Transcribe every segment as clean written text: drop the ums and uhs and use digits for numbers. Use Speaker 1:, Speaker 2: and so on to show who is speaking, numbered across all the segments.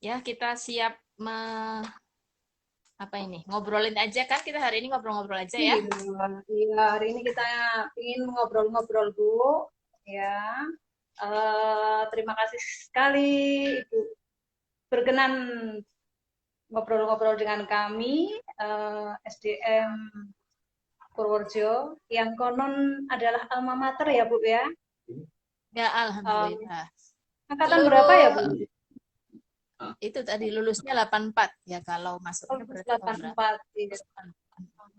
Speaker 1: Ya, kita siap apa ini? Ngobrolin aja kan, kita hari ini ngobrol-ngobrol aja ya.
Speaker 2: Iya, hari ini kita ingin ngobrol-ngobrol Bu, ya. Terima kasih sekali Ibu berkenan ngobrol-ngobrol dengan kami, SDM Purworejo, yang konon adalah alma mater ya Bu ya.
Speaker 1: Ya, alhamdulillah.
Speaker 2: Angkatan berapa ya
Speaker 1: Seluruh
Speaker 2: Bu?
Speaker 1: itu tadi lulusnya 84 ya, kalau masuknya berarti tahun berapa?
Speaker 2: 84. Iya.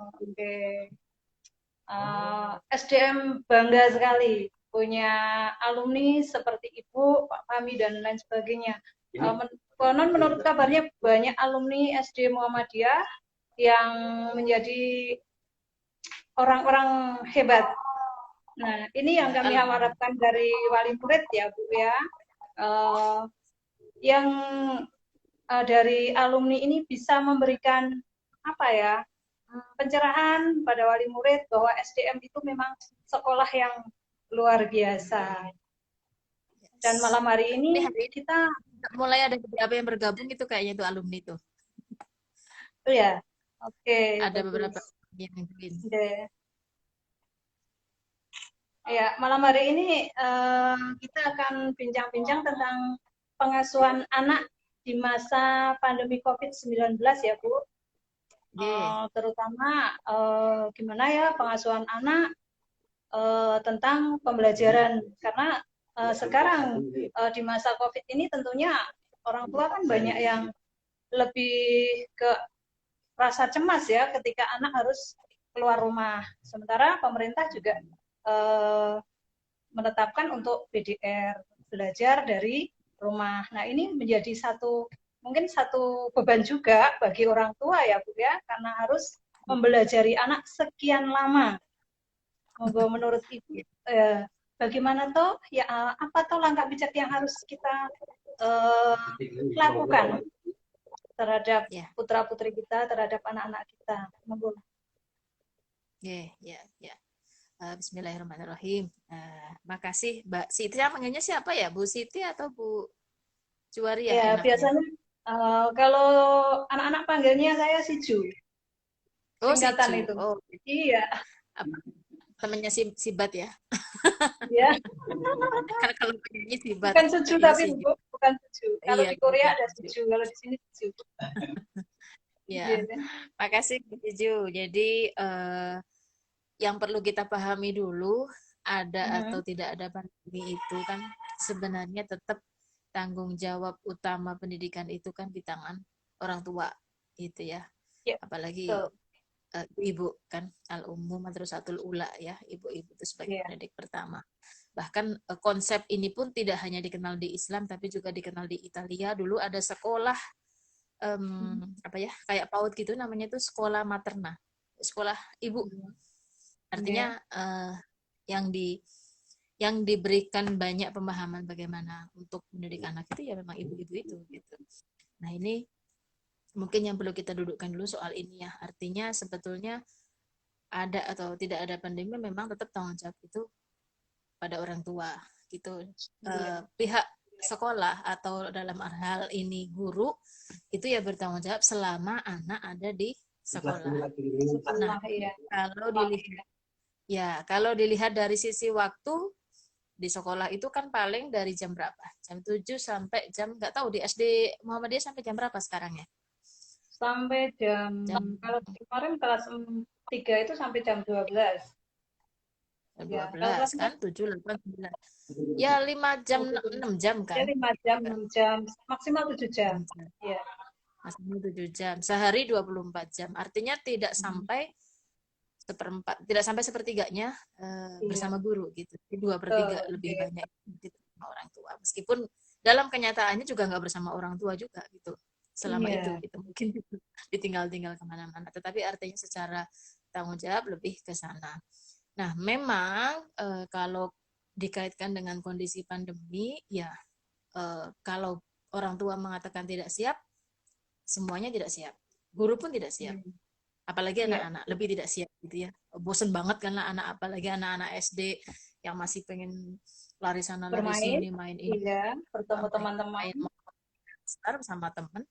Speaker 2: Oke. SDM bangga sekali punya alumni seperti Ibu, Pak Fahmi, dan lain sebagainya. Konon menurut kabarnya banyak alumni SD Muhammadiyah yang menjadi orang-orang hebat. Nah, ini yang kami harapkan dari wali murid ya Bu ya. Yang dari alumni ini bisa memberikan apa ya, pencerahan pada wali murid bahwa SDM itu memang sekolah yang luar biasa. Dan malam hari ini kita
Speaker 1: mulai ada beberapa yang bergabung itu kayaknya itu alumni itu.
Speaker 2: Oh ya, oke.
Speaker 1: Ada beberapa yang join.
Speaker 2: Ya, malam hari ini kita akan bincang-bincang tentang pengasuhan anak di masa pandemi COVID-19 ya Bu. Terutama gimana ya pengasuhan anak tentang pembelajaran, karena sekarang di masa COVID ini tentunya orang tua kan banyak yang lebih ke rasa cemas ya ketika anak harus keluar rumah. Sementara pemerintah juga menetapkan untuk BDR, belajar dari rumah. Nah, ini menjadi mungkin satu beban juga bagi orang tua ya Bu ya, karena harus mempelajari anak sekian lama. Menurut Ibu bagaimana toh ya, apa toh langkah bijak yang harus kita lakukan terhadap putra-putri kita, terhadap anak-anak kita.
Speaker 1: Ya. Bismillahirrahmanirrahim. Makasih Mbak Siti. Manggilnya siapa ya? Bu Siti atau Bu Juwaria?
Speaker 2: Ya, biasanya kalau anak-anak panggilnya saya Siju. Singkatan
Speaker 1: Siju.
Speaker 2: itu.
Speaker 1: Oh,
Speaker 2: iya.
Speaker 1: Temennya Sibat ya?
Speaker 2: Iya.
Speaker 1: Karena kalau panggilnya Sibat.
Speaker 2: Bukan Suju tapi Bu, bukan Suju. Kalau di Korea ada Suju, kalau di sini Suju.
Speaker 1: Ya, makasih Bu Siju. Jadi yang perlu kita pahami dulu, ada atau tidak ada pandemi itu kan sebenarnya tetap tanggung jawab utama pendidikan itu kan di tangan orang tua gitu ya. Apalagi ibu kan al-ummu madrasatul ula ya, ibu-ibu itu sebagai pendidik pertama. Bahkan konsep ini pun tidak hanya dikenal di Islam tapi juga dikenal di Italia. Dulu ada sekolah apa ya, kayak PAUD gitu, namanya itu sekolah materna, sekolah ibu. Artinya yang diberikan banyak pemahaman bagaimana untuk mendidik anak itu ya memang ibu-ibu itu gitu. Nah, ini mungkin yang perlu kita dudukkan dulu soal ini ya. Artinya sebetulnya ada atau tidak ada pandemi memang tetap tanggung jawab itu pada orang tua gitu. Pihak sekolah atau dalam hal ini guru itu ya bertanggung jawab selama anak ada di sekolah. Nah, kalau dilihat dari sisi waktu di sekolah itu kan paling dari jam berapa? Jam 7 sampai jam, nggak tahu di SD Muhammadiyah sampai jam berapa sekarang ya?
Speaker 2: Sampai jam kalau kemarin kelas 3 itu sampai jam 12.
Speaker 1: Jam 12 kan, 7, 8, 9. Ya 5 jam, 6 jam kan?
Speaker 2: Ya 5 jam, 6 jam, maksimal 7 jam. Iya.
Speaker 1: Maksimal 7 jam. Sehari 24 jam. Artinya tidak sampai tidak sampai sepertiganya bersama guru gitu. 2/3 lebih banyak gitu sama orang tua. Meskipun dalam kenyataannya juga nggak bersama orang tua juga gitu. Selama itu gitu. Mungkin ditinggal-tinggal kemana-mana. Tetapi artinya secara tanggung jawab lebih ke sana. Nah, memang kalau dikaitkan dengan kondisi pandemi, ya kalau orang tua mengatakan tidak siap, semuanya tidak siap. Guru pun tidak siap. Apalagi anak-anak lebih tidak siap gitu ya. Bosen banget kan lah anak, apalagi anak-anak SD yang masih pengen lari sana lari
Speaker 2: Bermain,
Speaker 1: sini main ini,
Speaker 2: iya, bertemu teman-teman.
Speaker 1: main sama teman,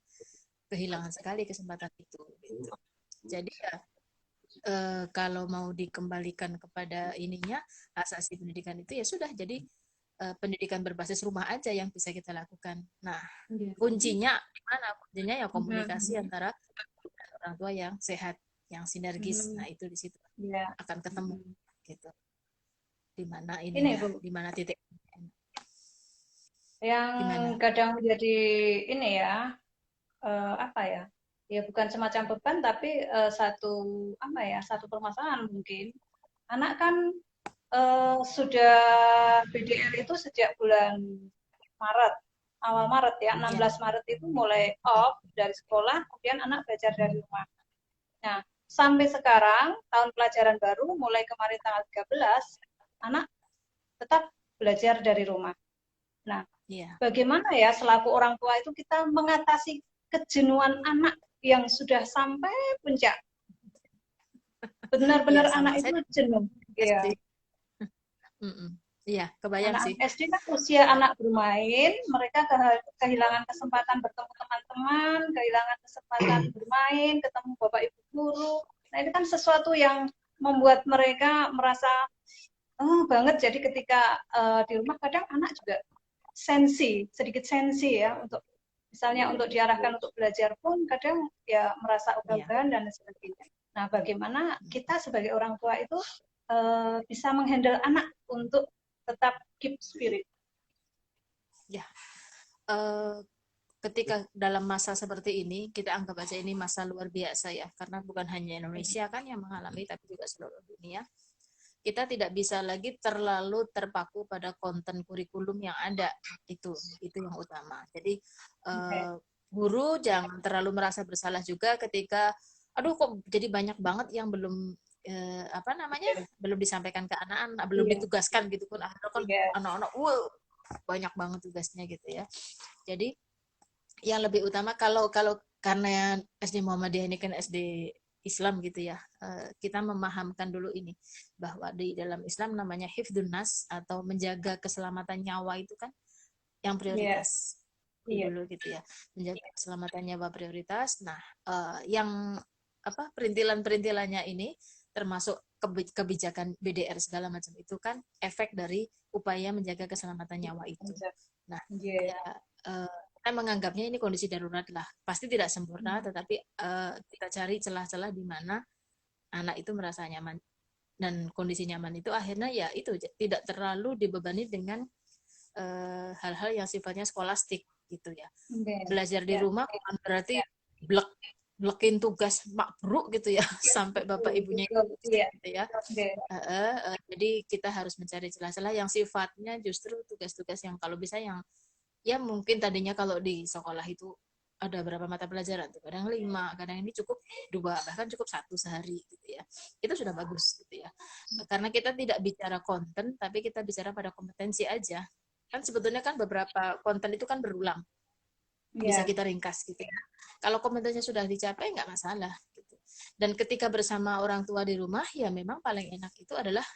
Speaker 1: kehilangan sekali kesempatan itu gitu. Jadi ya kalau mau dikembalikan kepada ininya asasi pendidikan itu ya sudah, jadi pendidikan berbasis rumah aja yang bisa kita lakukan. Nah, kuncinya di mana? Kuncinya ya komunikasi antara orang tua yang sehat, yang sinergis. Nah, itu di situ akan ketemu gitu. Di mana
Speaker 2: Ini
Speaker 1: ininya,
Speaker 2: Bu,
Speaker 1: di mana titik
Speaker 2: yang
Speaker 1: gimana?
Speaker 2: kadang menjadi ini ya, apa ya? Ya bukan semacam beban tapi satu apa ya? Satu permasalahan mungkin. Anak kan sudah BDR itu sejak bulan Maret, awal Maret ya,
Speaker 1: Ya.
Speaker 2: 16 Maret itu mulai off dari sekolah, kemudian anak belajar dari rumah. Nah, sampai sekarang tahun pelajaran baru mulai kemarin tanggal 13, anak tetap belajar dari rumah. Nah, bagaimana ya selaku orang tua itu kita mengatasi kejenuhan anak yang sudah sampai puncak. Benar-benar anak itu jenuh. Iya.
Speaker 1: Iya, kebayang
Speaker 2: Anak
Speaker 1: sih.
Speaker 2: SD kan usia anak bermain, mereka kehilangan kesempatan bertemu teman-teman, kehilangan kesempatan bermain, ketemu bapak ibu guru. Nah, itu kan sesuatu yang membuat mereka merasa banget. Jadi ketika di rumah kadang anak juga sedikit sensi ya untuk misalnya untuk diarahkan untuk belajar pun kadang ya merasa ogah-ogahan dan sebagainya. Nah, bagaimana kita sebagai orang tua itu bisa menghandle anak untuk tetap keep spirit?
Speaker 1: Ya, ketika dalam masa seperti ini, kita anggap aja ini masa luar biasa ya, karena bukan hanya Indonesia kan yang mengalami, tapi juga seluruh dunia. Kita tidak bisa lagi terlalu terpaku pada konten kurikulum yang ada, itu yang utama. Jadi guru jangan terlalu merasa bersalah juga ketika, aduh kok jadi banyak banget yang belum belum disampaikan ke anak-anak, belum ditugaskan gitu kan, anak-anak banyak banget tugasnya gitu ya. Jadi yang lebih utama kalau karena SD Muhammadiyah ini kan SD Islam gitu ya, kita memahamkan dulu ini bahwa di dalam Islam namanya hifdzun nas atau menjaga keselamatan nyawa itu kan yang prioritas dulu gitu ya, menjaga keselamatan nyawa prioritas. Nah, yang perintilan-perintilannya ini termasuk kebijakan BDR segala macam itu kan efek dari upaya menjaga keselamatan nyawa itu. Nah, ya saya menganggapnya ini kondisi darurat lah. Pasti tidak sempurna, tetapi kita cari celah-celah di mana anak itu merasa nyaman. Dan kondisi nyaman itu akhirnya ya itu tidak terlalu dibebani dengan hal-hal yang sifatnya skolastik gitu ya. Belajar di rumah bukan berarti blekin tugas makbruk gitu ya sampai bapak ibunya gitu ya. Jadi kita harus mencari celah-celah yang sifatnya justru tugas-tugas yang kalau bisa yang ya mungkin tadinya kalau di sekolah itu ada berapa mata pelajaran tuh, kadang 5, kadang ini cukup 2, bahkan cukup 1 sehari gitu ya, itu sudah bagus gitu ya, karena kita tidak bicara konten tapi kita bicara pada kompetensi aja kan. Sebetulnya kan beberapa konten itu kan berulang, bisa kita ringkas gitu ya. Kalau kompetensinya sudah dicapai nggak masalah gitu. Dan ketika bersama orang tua di rumah ya memang paling enak itu adalah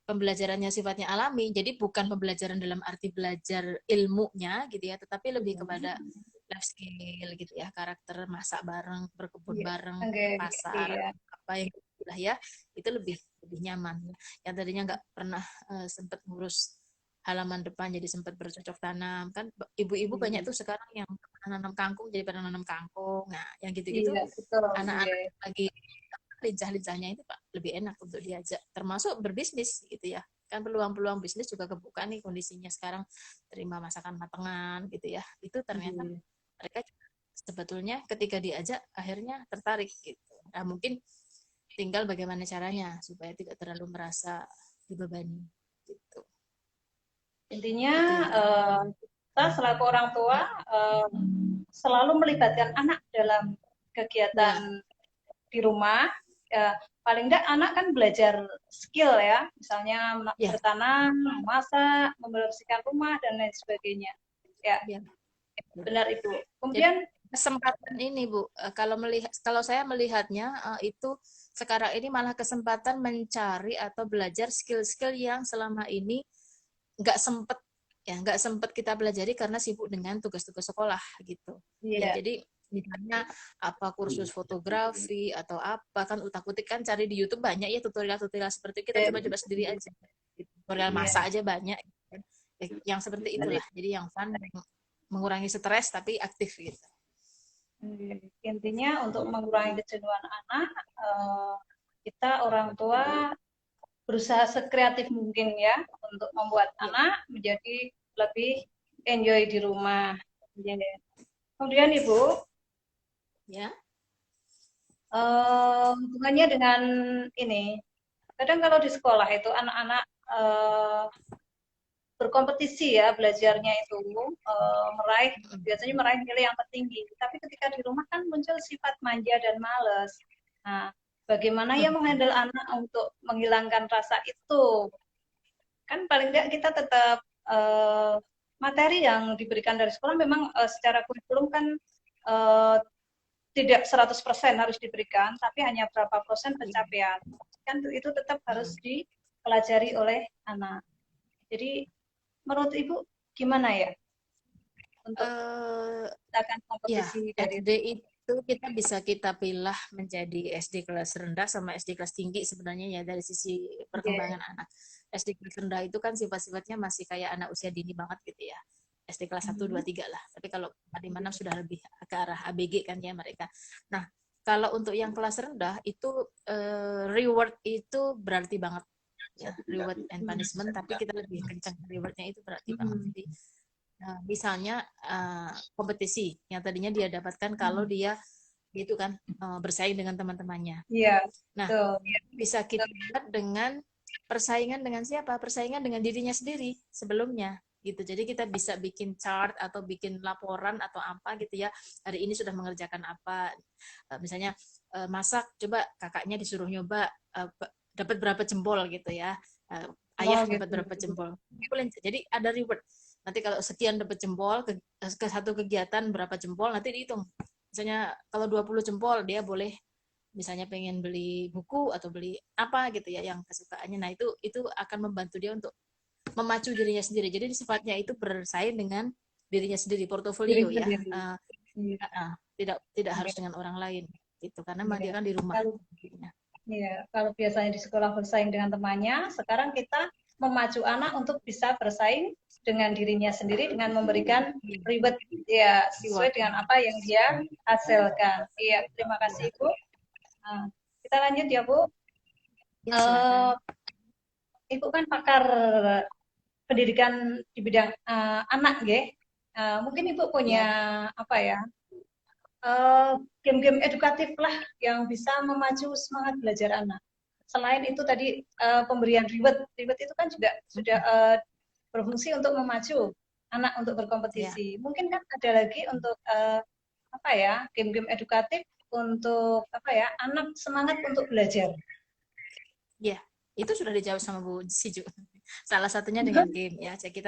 Speaker 1: pembelajarannya sifatnya alami, jadi bukan pembelajaran dalam arti belajar ilmunya gitu ya, tetapi lebih kepada life skill gitu ya, karakter, masak bareng, berkebun bareng, pasar, apa yang lah ya, itu lebih nyaman. Yang tadinya nggak pernah sempat ngurus halaman depan jadi sempat bercocok tanam kan, ibu-ibu banyak tuh sekarang yang nanam kangkung jadi pada nanam kangkung. Nah, yang gitu-gitu anak-anak lagi lincah-lincahnya itu Pak lebih enak untuk diajak, termasuk berbisnis gitu ya, kan peluang-peluang bisnis juga kebuka nih kondisinya sekarang, terima masakan matengan gitu ya, itu ternyata mereka sebetulnya ketika diajak akhirnya tertarik gitu. Nah, mungkin tinggal bagaimana caranya supaya tidak terlalu merasa dibebani gitu.
Speaker 2: Intinya kita selaku orang tua selalu melibatkan anak dalam kegiatan di rumah. Paling tidak anak kan belajar skill ya, misalnya bertanam, memasak, membersihkan rumah dan lain sebagainya. Ya, benar Ibu. Kemudian
Speaker 1: kesempatan ini Bu. Kalau saya melihatnya itu sekarang ini malah kesempatan mencari atau belajar skill-skill yang selama ini nggak sempet nggak sempet kita pelajari karena sibuk dengan tugas-tugas sekolah gitu ya.
Speaker 2: Iya.
Speaker 1: Jadi misalnya apa kursus fotografi atau apa kan utak-utik kan cari di YouTube banyak ya tutorial-tutorial seperti itu, kita coba-coba sendiri aja. Tutorial
Speaker 2: Iya.
Speaker 1: masak aja banyak kan. Yang seperti itulah. Jadi yang fun, mengurangi stres tapi aktif gitu.
Speaker 2: Intinya untuk mengurangi kejenuhan anak, kita orang tua berusaha sekreatif mungkin ya untuk membuat
Speaker 1: Ya.
Speaker 2: anak menjadi lebih enjoy di rumah. Kemudian Ibu,
Speaker 1: Ya.
Speaker 2: hubungannya dengan ini, kadang kalau di sekolah itu anak-anak berkompetisi ya belajarnya itu biasanya meraih nilai yang tertinggi. Tapi ketika di rumah kan muncul sifat manja dan males. Nah, bagaimana ya menghandle anak untuk menghilangkan rasa itu? Kan paling tidak kita tetap materi yang diberikan dari sekolah memang secara kurikulum kan tidak 100% harus diberikan, tapi hanya berapa persen pencapaian. Kan itu tetap harus dipelajari oleh anak. Jadi menurut Ibu gimana ya untuk akan kompetisi
Speaker 1: Ya,
Speaker 2: dari
Speaker 1: SD itu kita pilih menjadi SD kelas rendah sama SD kelas tinggi sebenarnya ya dari sisi
Speaker 2: yeah.
Speaker 1: perkembangan anak. SD kelas rendah itu kan sifat-sifatnya masih kayak anak usia dini banget gitu ya. SD kelas 1, 2, 3 lah. Tapi kalau 4, 5, 6 sudah lebih ke arah ABG kan ya mereka. Nah, kalau untuk yang kelas rendah itu reward itu berarti banget ya, reward and punishment, tapi kita lebih kencang rewardnya itu berarti banget. Jadi misalnya kompetisi yang tadinya dia dapatkan kalau dia itu kan bersaing dengan teman-temannya.
Speaker 2: Iya,
Speaker 1: Nah,
Speaker 2: betul.
Speaker 1: bisa kita lihat dengan persaingan dengan siapa? Persaingan dengan dirinya sendiri sebelumnya gitu. Jadi kita bisa bikin chart atau bikin laporan atau apa gitu ya. Hari ini sudah mengerjakan apa. Misalnya masak, coba kakaknya disuruh nyoba dapat berapa jempol gitu ya. Ayah dapat
Speaker 2: Gitu.
Speaker 1: berapa jempol. Jadi ada reward. Nanti kalau sekian dapat jempol ke satu kegiatan berapa jempol nanti dihitung. Misalnya kalau 20 jempol dia boleh misalnya pengen beli buku atau beli apa gitu ya yang kesukaannya. Nah, itu akan membantu dia untuk memacu dirinya sendiri. Jadi sifatnya itu bersaing dengan dirinya sendiri,
Speaker 2: Diri
Speaker 1: portofolio ya.
Speaker 2: sendiri.
Speaker 1: Tidak harus dengan orang lain gitu karena dia
Speaker 2: Iya.
Speaker 1: kan di rumah.
Speaker 2: Kalau biasanya di sekolah bersaing dengan temannya, sekarang kita memacu anak untuk bisa bersaing dengan dirinya sendiri dengan memberikan reward ya sesuai dengan apa yang dia hasilkan. Iya, terima kasih Ibu. Nah, kita lanjut ya Bu. Ibu kan pakar pendidikan di bidang anak, ya. Mungkin Ibu punya apa ya? Game-game edukatif lah yang bisa memacu semangat belajar anak. Selain itu tadi pemberian reward itu kan juga sudah berfungsi untuk memacu anak untuk berkompetisi. Mungkin kan ada lagi untuk apa ya game-game edukatif untuk apa ya anak semangat untuk belajar.
Speaker 1: Ya, itu sudah dijawab sama Bu Siju. Salah satunya dengan game ya. Jadi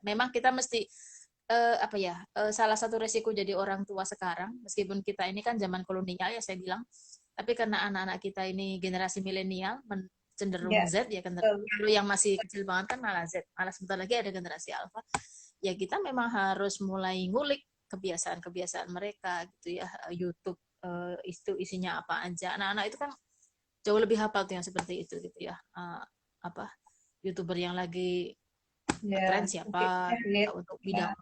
Speaker 1: memang kita mesti apa ya salah satu resiko jadi orang tua sekarang meskipun kita ini kan zaman kolonial ya saya bilang, tapi karena anak-anak kita ini generasi milenial cenderung Z ya kan, kalau yang masih kecil banget kan malah Z, malah sebentar lagi ada generasi alpha ya. Kita memang harus mulai ngulik kebiasaan-kebiasaan mereka gitu ya. YouTube itu isinya apa aja, anak-anak itu kan jauh lebih hafal tuh yang seperti itu gitu ya. Apa YouTuber yang lagi tren siapa, untuk bidang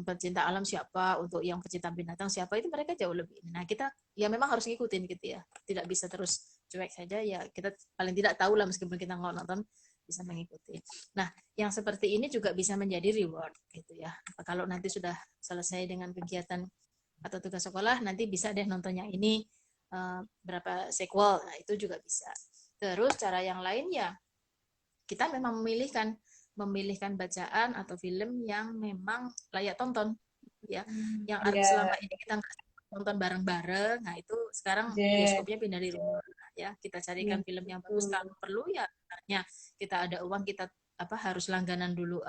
Speaker 1: pecinta alam siapa, untuk yang pecinta binatang siapa, itu mereka jauh lebih. Nah, kita ya memang harus ngikutin gitu ya. Tidak bisa terus cuek saja ya. Kita paling tidak tahu lah meskipun kita nggak nonton bisa mengikuti. Nah, yang seperti ini juga bisa menjadi reward gitu ya. Kalau nanti sudah selesai dengan kegiatan atau tugas sekolah, nanti bisa deh nontonnya ini berapa sequel. Nah, itu juga bisa. Terus cara yang lain ya kita memang memilihkan bacaan atau film yang memang layak tonton ya, yang selama ini kita nggak tonton bareng-bareng. Nah, itu sekarang bioskopnya pindah di rumah ya, kita carikan film yang bagus. Kalau perlu ya karena kita ada uang, kita harus langganan dulu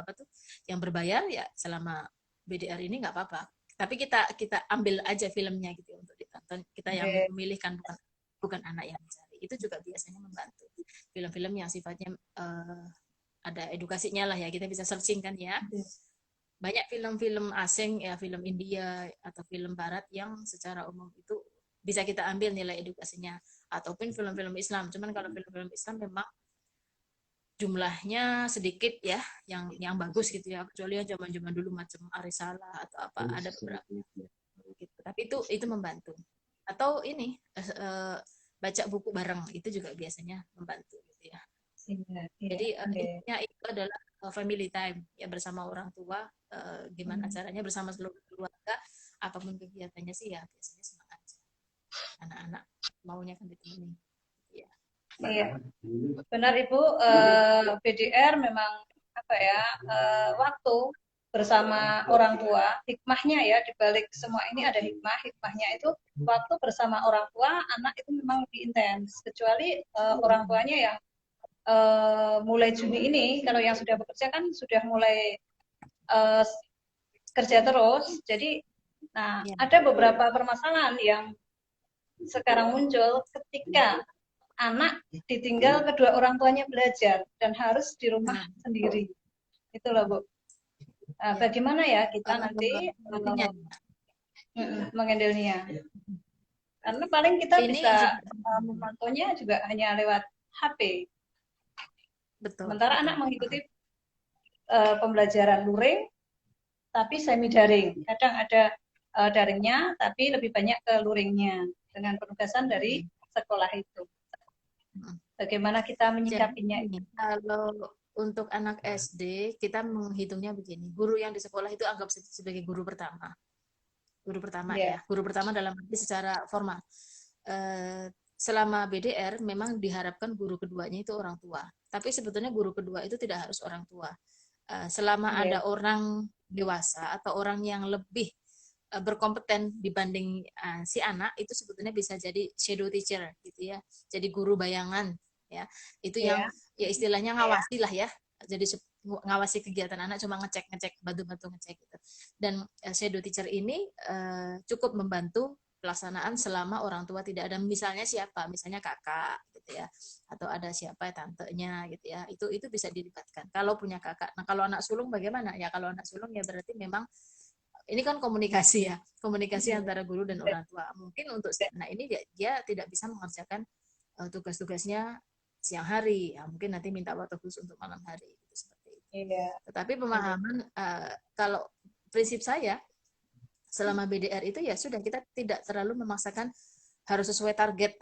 Speaker 1: yang berbayar ya. Selama BDR ini nggak apa-apa, kita Tapi kita ambil aja filmnya gitu untuk ditonton. Kita yang memilihkan, bukan anak yang mencari. Itu juga biasanya membantu. Film-film yang sifatnya ada edukasinya lah ya, kita bisa searching kan ya. Banyak film-film asing ya, film India atau film Barat yang secara umum itu bisa kita ambil nilai edukasinya, ataupun film-film Islam. Cuman kalau film-film Islam memang jumlahnya sedikit ya, yang bagus gitu ya, kecuali yang zaman-zaman dulu macam Arisala atau apa, ada beberapa gitu. Tapi itu membantu. Atau ini baca buku bareng, itu juga biasanya membantu gitu ya. Jadi intinya itu adalah family time ya, bersama orang tua. Gimana caranya bersama seluruh keluarga, apapun kegiatannya sih ya biasanya senang aja. Anak-anak maunya kan ditemani. Ya.
Speaker 2: Iya, benar Ibu. BDR memang apa ya, waktu bersama orang tua, hikmahnya ya, dibalik semua ini ada hikmahnya itu waktu bersama orang tua anak itu memang lebih intens, kecuali orang tuanya yang mulai Juni ini, kalau yang sudah bekerja kan sudah mulai kerja terus, jadi ada beberapa permasalahan yang sekarang muncul ketika anak ditinggal kedua orang tuanya belajar dan harus di rumah sendiri. Itulah Bu. Bagaimana ya kita nanti mengendalinya? Karena paling kita bisa memantaunya juga hanya lewat HP.
Speaker 1: Betul.
Speaker 2: Sementara anak mengikuti pembelajaran luring, tapi semi daring. Kadang ada daringnya, tapi lebih banyak ke luringnya dengan penugasan dari sekolah itu. Bagaimana kita menyikapinya?
Speaker 1: Jadi, kalau untuk anak SD kita menghitungnya begini, guru yang di sekolah itu anggap sebagai guru pertama. Guru pertama ya, guru pertama dalam arti secara formal. Selama BDR memang diharapkan guru keduanya itu orang tua. Tapi sebetulnya guru kedua itu tidak harus orang tua. Selama ada orang dewasa atau orang yang lebih berkompeten dibanding si anak, itu sebetulnya bisa jadi shadow teacher gitu ya. Jadi guru bayangan ya. Itu yang ya istilahnya ngawasi lah ya. Jadi ngawasi kegiatan anak, cuma ngecek bantu ngecek gitu. Dan shadow teacher ini cukup membantu pelaksanaan selama orang tua tidak ada. Misalnya siapa? Misalnya kakak gitu ya, atau ada siapa tantenya gitu ya. Itu bisa dilibatkan kalau punya kakak. Nah, kalau anak sulung bagaimana? Ya kalau anak sulung ya berarti memang ini kan komunikasi ya, komunikasi antara guru dan orang tua. Mungkin untuk anak ini dia tidak bisa mengerjakan tugas-tugasnya siang hari, ya mungkin nanti minta waktu khusus untuk malam hari gitu, seperti itu. Tetapi pemahaman kalau prinsip saya selama BDR itu ya sudah, kita tidak terlalu memaksakan harus sesuai target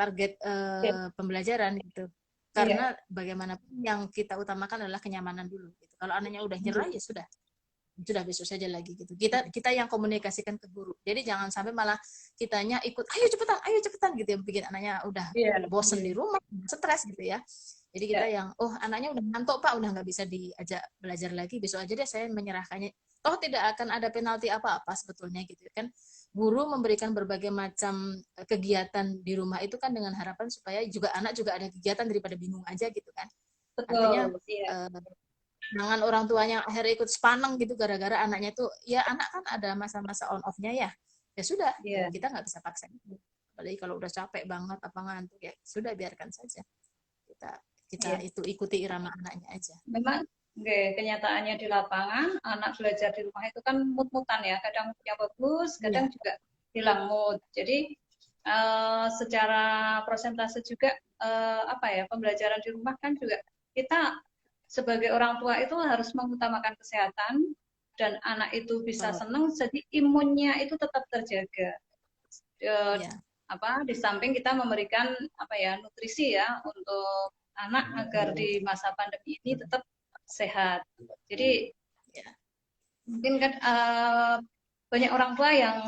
Speaker 1: pembelajaran gitu. Karena bagaimanapun yang kita utamakan adalah kenyamanan dulu gitu. Kalau anaknya udah nyerah ya sudah besok saja lagi gitu. Kita yang komunikasikan ke guru. Jadi jangan sampai malah kitanya ikut ayo cepetan gitu ya, bikin anaknya udah bosen di rumah, stres gitu ya. Jadi kita yang anaknya udah ngantuk Pak, udah nggak bisa diajak belajar lagi, besok aja deh saya menyerahkannya. Toh tidak akan ada penalti apa-apa sebetulnya gitu kan. Guru memberikan berbagai macam kegiatan di rumah itu kan dengan harapan supaya juga anak juga ada kegiatan daripada bingung aja gitu kan. Artinya jangan orang tuanya akhirnya ikut sepaneng gitu gara-gara anaknya tuh, ya anak kan ada masa-masa on off-nya ya sudah, kita nggak bisa paksa. Apalagi kalau udah capek banget apa ngantuk, ya sudah biarkan saja, kita itu ikuti irama anaknya aja.
Speaker 2: Memang kenyataannya di lapangan anak belajar di rumah itu kan mood-moodan ya, kadang moodnya bagus, kadang juga hilang mood. Jadi secara persentase juga pembelajaran di rumah kan juga kita sebagai orang tua itu harus mengutamakan kesehatan dan anak itu bisa senang, jadi imunnya itu tetap terjaga. Di samping kita memberikan nutrisi ya untuk anak agar di masa pandemi ini tetap sehat. Jadi mungkin kan banyak orang tua yang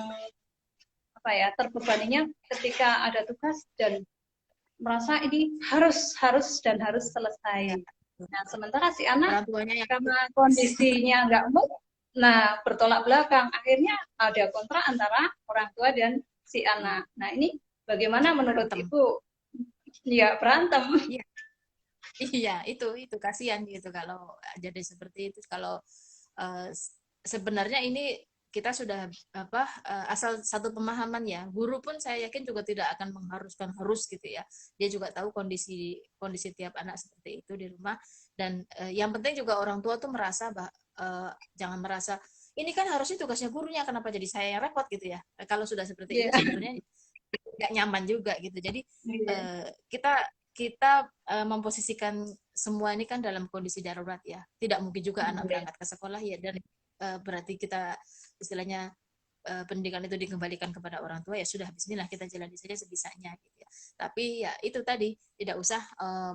Speaker 2: terbebaninya ketika ada tugas dan merasa ini harus selesai. Nah, sementara si anak karena kondisinya nggak mood, bertolak belakang, akhirnya ada kontra antara orang tua dan si anak. Nah, ini bagaimana menurut Ibu? Ya, berantem.
Speaker 1: Iya, itu kasihan gitu kalau jadi seperti itu. Kalau sebenarnya ini kita sudah asal satu pemahaman ya, guru pun saya yakin juga tidak akan mengharuskan harus gitu ya, dia juga tahu kondisi kondisi tiap anak seperti itu di rumah. Dan yang penting juga orang tua tuh merasa jangan merasa ini kan harusnya tugasnya gurunya, kenapa jadi saya yang repot gitu ya. Kalau sudah seperti itu sebenarnya nggak nyaman juga gitu. Jadi kita kita memposisikan semua ini kan dalam kondisi darurat ya. Tidak mungkin juga anak berangkat ke sekolah ya, dan berarti kita istilahnya pendidikan itu dikembalikan kepada orang tua, ya sudah bismillah kita jalani saja sebisanya gitu ya. Tapi ya itu tadi, tidak usah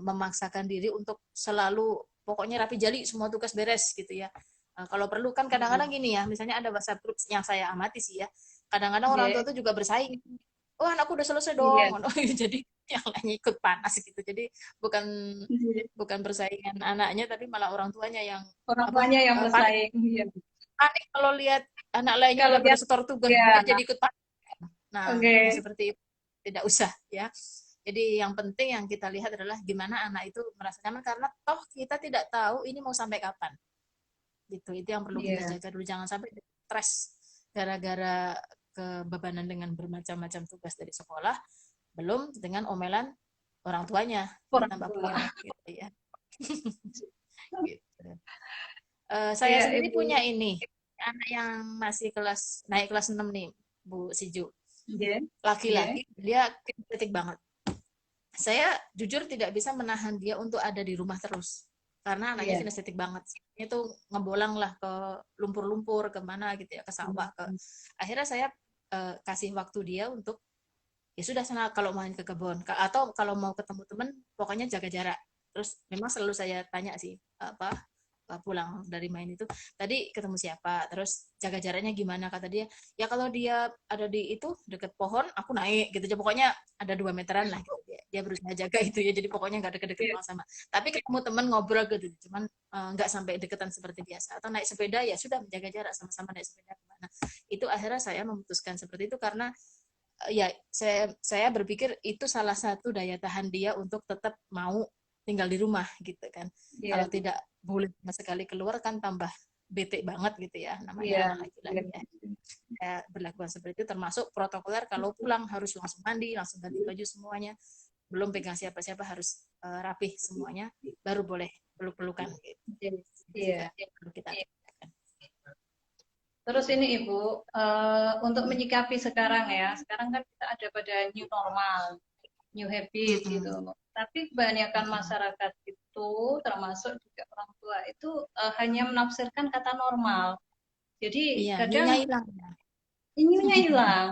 Speaker 1: memaksakan diri untuk selalu pokoknya rapi jali semua tugas beres gitu ya. Kalau perlu kan kadang-kadang gini ya, misalnya ada WhatsApp group yang saya amati sih ya, kadang-kadang orang tua itu juga bersaing, oh anakku udah selesai dong, jadi yang lainnya ikut panas gitu. Jadi bukan bukan persaingan anaknya, tapi malah orang tuanya yang
Speaker 2: yang
Speaker 1: panik,
Speaker 2: bersaing.
Speaker 1: panik kalau lihat anak lainnya
Speaker 2: Kalau
Speaker 1: udah pada
Speaker 2: lihat
Speaker 1: setor tugas, dia jadi ikut panik. Nah, yang
Speaker 2: Oke.
Speaker 1: seperti itu tidak usah ya. Jadi yang penting yang kita lihat adalah gimana anak itu merasa nyaman, karena toh kita tidak tahu ini mau sampai kapan. Gitu. Itu yang perlu kita jaga dulu, jangan sampai stres gara-gara kebebanan dengan bermacam-macam tugas dari sekolah, belum dengan omelan orang tuanya, tambah pusing gitu ya. Gitu. Saya sendiri punya ini anak yang masih naik kelas 6 nih, Bu Siju. Laki-laki, dia kritik banget. Saya jujur tidak bisa menahan dia untuk ada di rumah terus, karena anaknya kinestetik banget. Itu ngebolang lah ke lumpur-lumpur, kemana gitu ya, ke sawah. Akhirnya saya kasih waktu dia untuk, ya sudah sana kalau main ke kebun, atau kalau mau ketemu teman, pokoknya jaga jarak. Terus memang selalu saya tanya sih, pulang dari main itu, tadi ketemu siapa, terus jaga jaraknya gimana, kata dia, ya kalau dia ada di itu deket pohon, aku naik gitu aja, pokoknya ada 2 meteran lah gitu. Dia berusaha jaga itu ya, jadi pokoknya nggak deket-deket banget sama, tapi ketemu teman ngobrol gitu, cuman nggak sampai deketan seperti biasa. Atau naik sepeda, ya sudah menjaga jarak, sama-sama naik sepeda kemana. Itu akhirnya saya memutuskan seperti itu, karena ya saya berpikir itu salah satu daya tahan dia untuk tetap mau tinggal di rumah gitu kan. Kalau tidak boleh sama sekali keluar kan tambah bete banget gitu ya, namanya anak laki-laki ya. Ya berlakuan seperti itu, termasuk protokoler, kalau pulang harus langsung mandi, langsung ganti baju semuanya, belum pegang siapa-siapa, harus rapih semuanya, baru boleh peluk-pelukan gitu.
Speaker 2: Iya.
Speaker 1: Perlu kita
Speaker 2: Terus ini Ibu, untuk menyikapi sekarang ya, sekarang kan kita ada pada new normal, new habit gitu. Tapi kebanyakan masyarakat itu, termasuk juga orang tua itu hanya menafsirkan kata normal. Jadi kadang ininya hilang.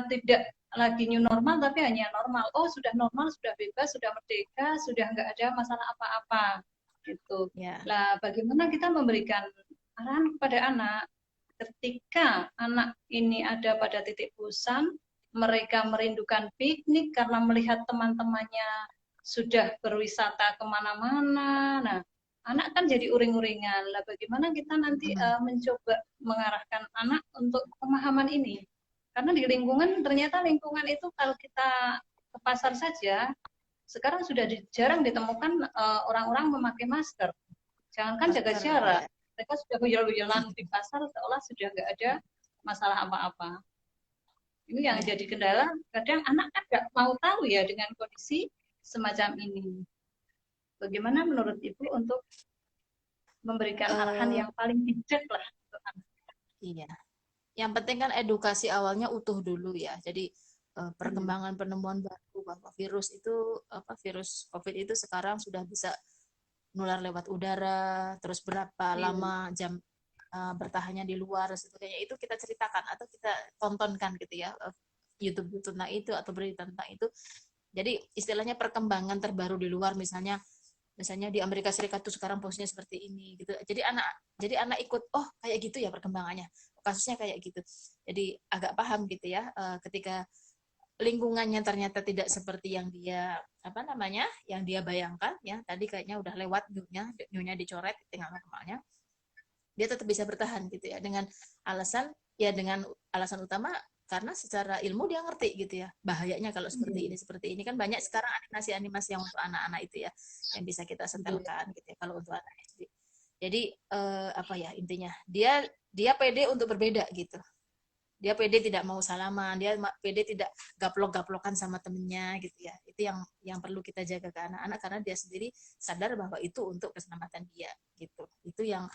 Speaker 2: Tidak lagi new normal, tapi hanya normal. Oh sudah normal, sudah bebas, sudah merdeka, sudah nggak ada masalah apa-apa gitu. Lah bagaimana kita memberikan arahan kepada anak ketika anak ini ada pada titik bosan, mereka merindukan piknik karena melihat teman-temannya sudah berwisata kemana-mana. Nah, anak kan jadi uring-uringan. Lah bagaimana kita nanti mencoba mengarahkan anak untuk pemahaman ini? Karena di lingkungan, ternyata lingkungan itu kalau kita ke pasar saja, sekarang sudah jarang ditemukan orang-orang memakai masker. Jangankan jaga jarak, mereka sudah buyel-buyelan di pasar seolah sudah nggak ada masalah apa-apa. Ini yang jadi kendala, kadang anak kan nggak mau tahu ya dengan kondisi semacam ini. Bagaimana menurut Ibu untuk memberikan arahan yang paling bijak lah untuk anak?
Speaker 1: Iya. Yang penting kan edukasi awalnya utuh dulu ya. Jadi perkembangan penemuan baru bahwa virus COVID itu sekarang sudah bisa nular lewat udara, terus berapa lama jam bertahannya di luar, sebagainya itu kita ceritakan atau kita tontonkan gitu ya, YouTube tentang itu atau berita tentang itu. Jadi istilahnya perkembangan terbaru di luar, misalnya di Amerika Serikat tuh sekarang posisinya seperti ini gitu. Jadi anak ikut, oh kayak gitu ya perkembangannya, kasusnya kayak gitu. Jadi agak paham gitu ya, ketika lingkungannya ternyata tidak seperti yang dia yang dia bayangkan ya, tadi kayaknya udah lewat new-nya dicoret, tinggal normalnya, dia tetap bisa bertahan gitu ya, dengan alasan utama karena secara ilmu dia ngerti gitu ya bahayanya kalau seperti ini kan. Banyak sekarang animasi yang untuk anak-anak itu ya yang bisa kita setelkan gitu ya kalau untuk anak SD. Jadi apa ya intinya? Dia pede untuk berbeda gitu. Dia pede tidak mau salaman, dia pede tidak gaplok-gaplokan sama temennya gitu ya. Itu yang perlu kita jaga ke anak-anak karena dia sendiri sadar bahwa itu untuk keselamatan dia gitu. Itu yang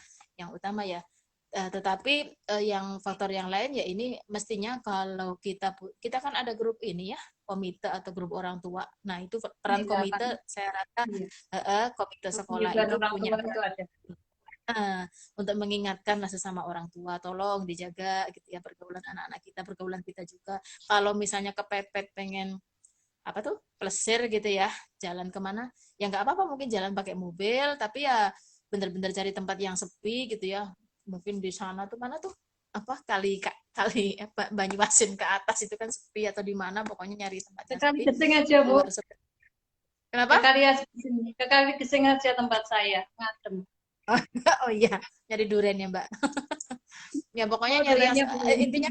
Speaker 1: utama ya. Tetapi yang faktor yang lain ya ini mestinya kalau kita kan ada grup ini ya, komite atau grup orang tua. Nah, itu peran
Speaker 2: Iya, kan.
Speaker 1: komite saya rasa
Speaker 2: Iya.
Speaker 1: komite sekolah
Speaker 2: Penyuluhan
Speaker 1: itu
Speaker 2: orang
Speaker 1: punya
Speaker 2: tua itu ada.
Speaker 1: untuk mengingatkan lah sesama orang tua, tolong dijaga gitu ya pergaulan anak-anak kita, pergaulan kita juga. Kalau misalnya kepepet pengen apa tuh plesir gitu ya, jalan kemana, ya nggak apa-apa mungkin jalan pakai mobil, tapi ya bener-bener cari tempat yang sepi gitu ya. Mungkin di sana tuh mana tuh apa kali apa Banyuasin ke atas itu kan sepi atau di mana pokoknya nyari tempat yang
Speaker 2: Sekali
Speaker 1: sepi
Speaker 2: gesing aja, Bu.
Speaker 1: keluar sepi. Kenapa?
Speaker 2: Ke kali gesing aja tempat saya, ngadem.
Speaker 1: Oh iya, nyari durian ya Mbak. Ya pokoknya
Speaker 2: Oh,
Speaker 1: nyari yang
Speaker 2: duriannya belum.
Speaker 1: intinya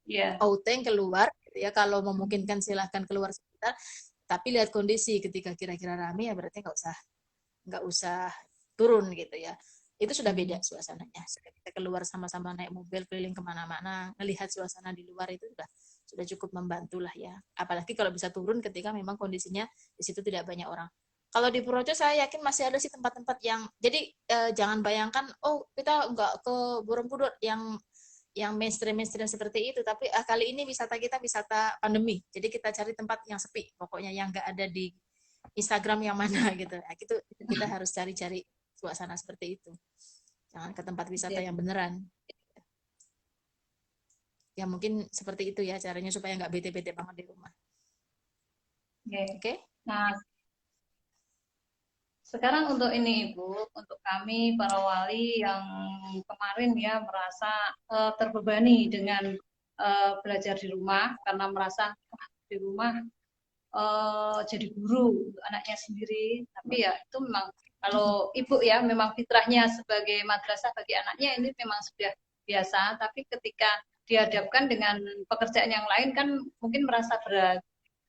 Speaker 2: Iya.
Speaker 1: outing keluar gitu ya kalau memungkinkan silahkan keluar sebentar tapi lihat kondisi ketika kira-kira rame ya berarti nggak usah turun gitu ya itu sudah beda suasananya sudah kita keluar sama-sama naik mobil keliling kemana-mana melihat suasana di luar itu sudah cukup membantu lah ya apalagi kalau bisa turun ketika memang kondisinya di situ tidak banyak orang kalau di Purworejo saya yakin masih ada sih tempat-tempat yang jadi jangan bayangkan oh kita nggak ke Borobudur yang mainstream seperti itu tapi kali ini wisata kita wisata pandemi jadi kita cari tempat yang sepi pokoknya yang nggak ada di Instagram yang mana gitu nah, gitu kita harus cari-cari suasana seperti itu jangan ke tempat wisata
Speaker 2: Iya.
Speaker 1: yang beneran ya mungkin seperti itu ya caranya supaya nggak bete-bete banget di rumah
Speaker 2: Oke.
Speaker 1: oke
Speaker 2: Nah, sekarang untuk ini Ibu, untuk kami para wali yang kemarin ya merasa terbebani dengan belajar di rumah karena merasa wah, di rumah jadi guru untuk anaknya sendiri. Tapi ya itu memang kalau Ibu ya memang fitrahnya sebagai madrasah bagi anaknya ini memang sudah biasa. Tapi ketika dihadapkan dengan pekerjaan yang lain kan mungkin merasa berat.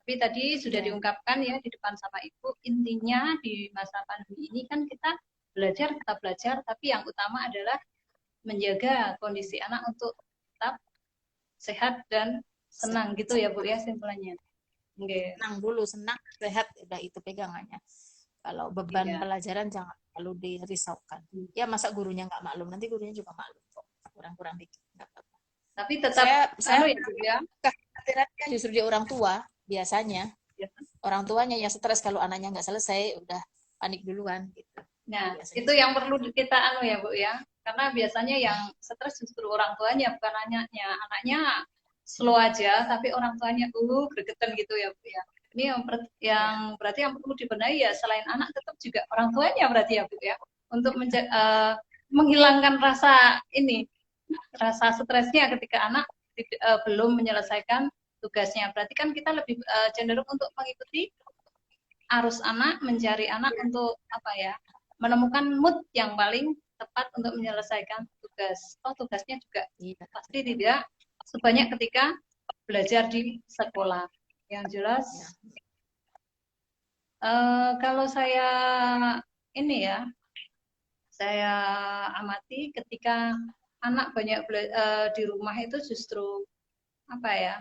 Speaker 2: Tapi tadi sudah
Speaker 1: ya
Speaker 2: diungkapkan ya di depan sama Ibu, intinya di masa pandemi ini kan kita belajar, tapi yang utama adalah menjaga kondisi anak untuk tetap sehat dan senang gitu ya Bu ya simpulannya. Okay.
Speaker 1: senang dulu senang sehat udah itu pegangannya kalau beban
Speaker 2: Iya.
Speaker 1: pelajaran jangan lalu dirisaukan ya masa gurunya nggak maklum nanti gurunya juga maklum kok kurang-kurang dikit nggak apa-apa
Speaker 2: Tapi tetap
Speaker 1: saya
Speaker 2: anu ya Bu ya.
Speaker 1: kekhawatirannya justru di orang tua biasanya
Speaker 2: Ya.
Speaker 1: orang tuanya yang stres kalau anaknya nggak selesai udah panik duluan gitu
Speaker 2: Nah,
Speaker 1: biasanya
Speaker 2: itu yang
Speaker 1: seperti
Speaker 2: perlu kita anu ya Bu ya. Karena biasanya yang stres justru orang tuanya bukan anaknya. Anaknya slow aja tapi orang tuanya gregetan gitu ya Bu ya. Ini yang
Speaker 1: ya
Speaker 2: berarti yang perlu dibenahi ya selain anak tetap juga orang tuanya berarti ya Bu ya. Untuk menghilangkan rasa ini rasa stresnya ketika anak belum menyelesaikan tugasnya. Berarti kan kita lebih cenderung untuk mengikuti arus anak, mencari anak untuk apa ya, menemukan mood yang paling tepat untuk menyelesaikan tugas. Oh, tugasnya juga
Speaker 1: iya
Speaker 2: pasti tidak sebanyak ketika belajar di sekolah. Yang jelas,
Speaker 1: ya
Speaker 2: kalau saya ini ya, saya amati ketika anak banyak di rumah itu justru apa ya,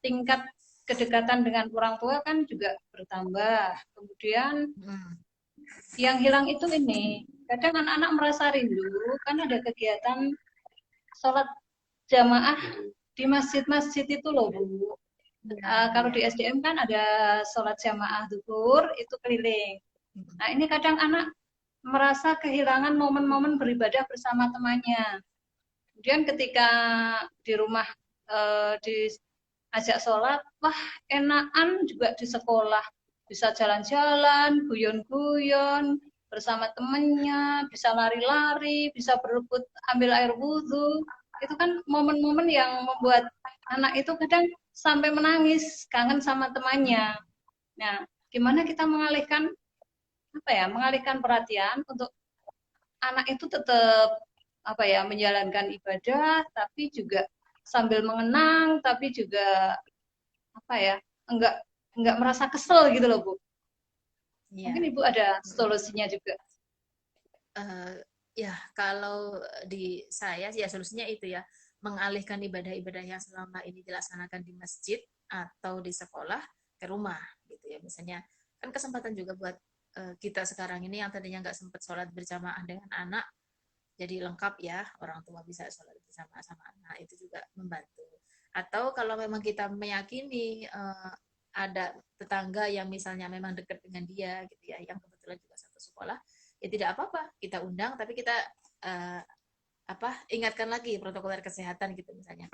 Speaker 2: tingkat kedekatan dengan orang tua kan juga bertambah. Kemudian
Speaker 1: hmm.
Speaker 2: yang hilang itu ini, kadang anak-anak merasa rindu kan ada kegiatan sholat jamaah di masjid-masjid itu loh Bu. Kalau di
Speaker 1: Ya.
Speaker 2: SDM kan ada sholat jamaah zuhur itu keliling. Nah ini kadang anak merasa kehilangan momen-momen beribadah bersama temannya. Kemudian ketika di rumah diajak sholat, wah enakan juga di sekolah. Bisa jalan-jalan, guyon-guyon, bersama temennya, bisa lari-lari, bisa berebut ambil air wudhu. Itu kan momen-momen yang membuat anak itu kadang sampai menangis, kangen sama temannya. Nah, gimana kita mengalihkan apa ya, mengalihkan perhatian untuk anak itu tetap apa ya menjalankan ibadah tapi juga sambil mengenang tapi juga apa ya enggak merasa kesel gitu loh Bu.
Speaker 1: Iya.
Speaker 2: Mungkin Ibu ada solusinya juga.
Speaker 1: Ya kalau di saya ya solusinya itu ya, mengalihkan ibadah-ibadah yang selama ini dilaksanakan di masjid atau di sekolah ke rumah gitu ya. Misalnya kan kesempatan juga buat kita sekarang ini yang tadinya nggak sempat sholat berjamaah dengan anak, jadi lengkap ya, orang tua bisa sholat bersama sama anak, itu juga membantu. Atau kalau memang kita meyakini ada tetangga yang misalnya memang dekat dengan dia gitu ya, yang kebetulan juga satu sekolah, ya tidak apa-apa kita undang, tapi kita uh, ingatkan lagi protokol kesehatan gitu, misalnya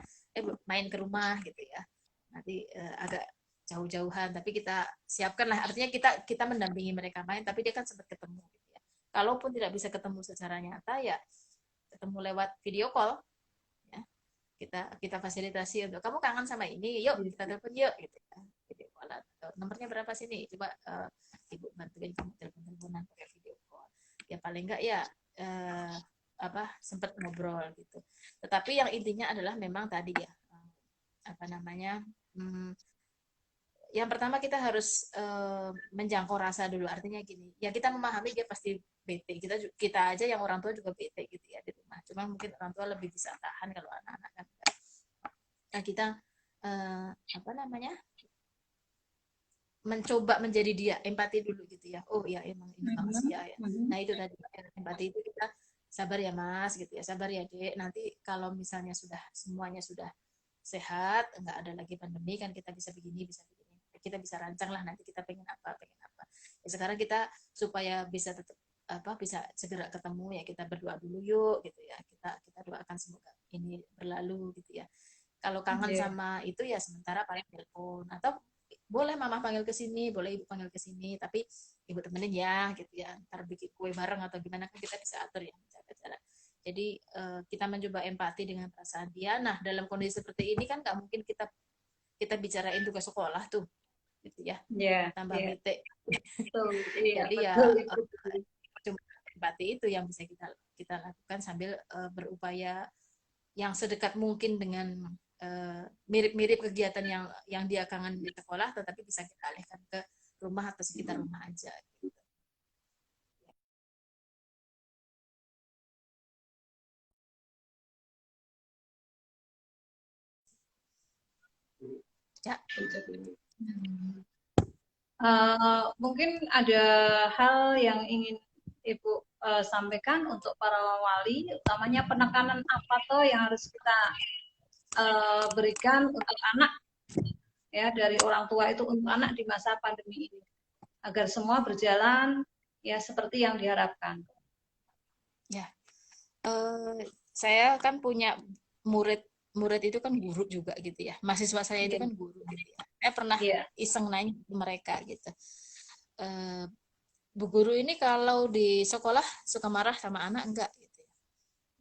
Speaker 1: main ke rumah gitu ya, nanti agak jauh-jauhan tapi kita siapkan lah, artinya kita kita mendampingi mereka main tapi dia kan sempat ketemu gitu ya. Kalaupun tidak bisa ketemu secara nyata ya ketemu lewat video call ya, kita fasilitasi untuk kamu kangen sama ini, yuk kita telepon yuk gitu ya, video call. Nomornya berapa sini, coba ibu bantuin kamu telepon-teleponan pakai video call, ya paling enggak ya sempat ngobrol gitu. Tetapi yang intinya adalah memang tadi ya yang pertama kita harus menjangkau rasa dulu, artinya gini ya, kita memahami dia pasti bete, kita aja yang orang tua juga bete gitu ya di rumah, cuma mungkin orang tua lebih bisa tahan kalau anak-anak kan. Nah kita mencoba menjadi dia, empati dulu gitu ya, oh ya emang ini manusia ya. Nah itu tadi empati itu, kita sabar ya mas gitu ya, sabar ya dek, nanti kalau misalnya sudah semuanya sudah sehat, nggak ada lagi pandemi kan, kita bisa begini, kita bisa rancang lah nanti kita pengen apa ya, sekarang kita supaya bisa tetap bisa segera ketemu ya, kita berdoa dulu yuk gitu ya, kita doakan semoga ini berlalu gitu ya. Kalau kangen sama itu ya sementara paling telepon, atau boleh mama panggil ke sini, boleh ibu panggil ke sini, tapi ibu temenin ya gitu ya, ntar bikin kue bareng atau gimana kan kita bisa atur ya cara. Jadi kita mencoba empati dengan perasaan dia. Nah dalam kondisi seperti ini kan nggak mungkin kita bicarain tugas sekolah tuh gitu ya, tambah bete. Jadi ya cuma empati itu yang bisa kita lakukan sambil berupaya yang sedekat mungkin dengan mirip-mirip kegiatan yang dia kangen di sekolah, tetapi bisa kita alihkan ke rumah atau sekitar rumah aja gitu. Ya.
Speaker 2: Mungkin ada hal yang ingin Ibu sampaikan untuk para wali, utamanya penekanan apa toh yang harus kita berikan untuk anak ya, dari orang tua itu untuk anak di masa pandemi ini, agar semua berjalan ya seperti yang diharapkan.
Speaker 1: Ya, saya kan punya murid itu kan guru juga gitu ya, mahasiswa saya itu kan guru gitu ya. Saya pernah iseng nanya ke mereka gitu, Bu guru ini kalau di sekolah suka marah sama anak enggak gitu ya.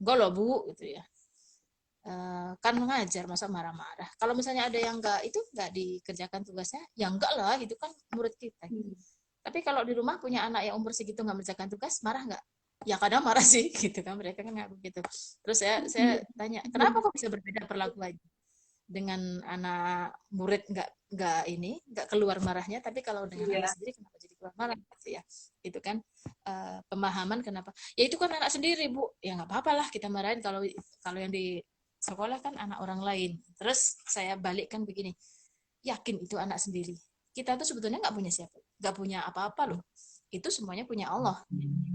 Speaker 1: Enggak loh Bu gitu ya. Kan mengajar masa marah-marah. Kalau misalnya ada yang enggak dikerjakan tugasnya, ya enggak lah, itu kan murid kita. Tapi kalau di rumah punya anak yang umur segitu enggak mengerjakan tugas, marah enggak? Ya kadang marah sih gitu kan, mereka kan ngaku gitu. Terus saya tanya, kenapa kok bisa berbeda perlakuannya dengan anak murid enggak keluar marahnya, tapi kalau dengan anak sendiri kenapa jadi keluar marah gitu ya. Itu kan pemahaman kenapa. Ya itu kan anak sendiri Bu, ya nggak apa-apa lah kita marahin, kalau yang di sekolah kan anak orang lain. Terus saya balikkan begini, yakin itu anak sendiri. Kita tuh sebetulnya nggak punya siapa, nggak punya apa-apa loh. Itu semuanya punya Allah